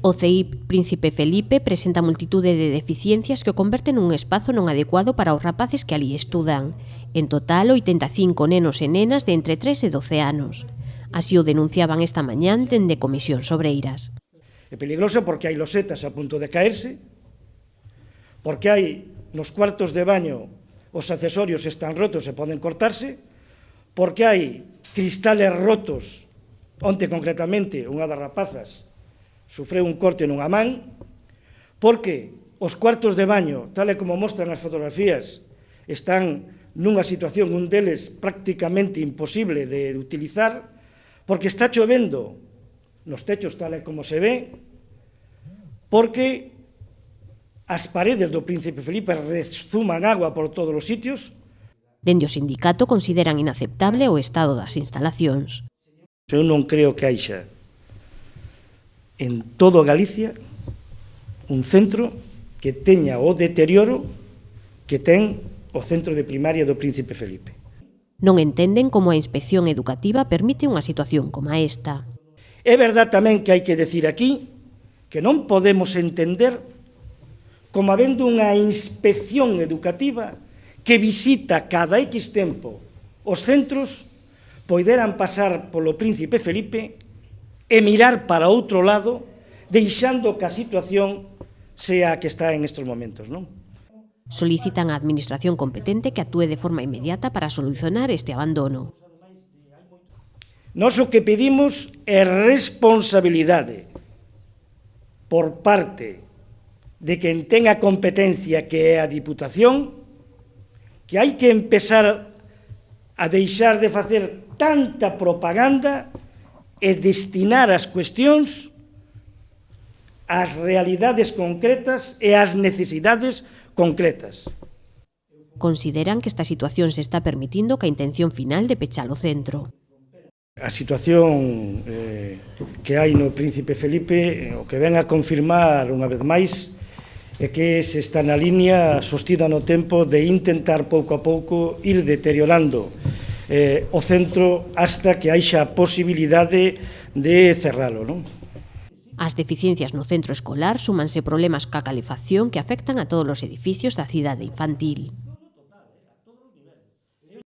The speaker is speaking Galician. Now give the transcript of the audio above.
O CEIP Príncipe Felipe presenta multitude de deficiencias que o converten nun espazo non adecuado para os rapaces que ali estudan. En total, 85 nenos e nenas de entre 3 e 12 anos. Así o denunciaban esta mañán dende Comisións Obreiras. É peligroso porque hai losetas a punto de caerse, porque hai nos cuartos de baño os accesorios están rotos e poden cortarse, porque hai cristales rotos. Onte, concretamente, unha das rapazas sufreu un corte nunha man, porque os cuartos de baño, tal e como mostran as fotografías, están nunha situación, un deles prácticamente imposible de utilizar, porque está chovendo nos techos tal e como se ve, porque as paredes do Príncipe Felipe rezuman agua por todos os sitios. Dende o sindicato consideran inaceptable o estado das instalacións. Eu non creo que haixa en todo Galicia un centro que teña o deterioro que ten o centro de primaria do Príncipe Felipe. Non entenden como a inspección educativa permite unha situación como esta. É verdad tamén que hai que decir aquí que non podemos entender como habendo unha inspección educativa que visita cada X tempo os centros poideran pasar polo Príncipe Felipe e mirar para outro lado, deixando que a situación sea a que está en estes momentos, non? Solicitan á Administración competente que actúe de forma inmediata para solucionar este abandono. Nós o que pedimos é responsabilidade por parte de quen ten a competencia, que é a Diputación, que hai que empezar a deixar de facer tanta propaganda e destinar as cuestións ás realidades concretas e ás necesidades concretas. Consideran que esta situación se está permitindo ca intención final de pechar o centro. A situación que hai no Príncipe Felipe, o que ven a confirmar unha vez máis, é que se está na liña sostida no tempo de intentar pouco a pouco ir deteriorando o centro hasta que haixa a posibilidade de cerralo, non? As deficiencias no centro escolar súmanse problemas ca calefacción que afectan a todos os edificios da cidade infantil.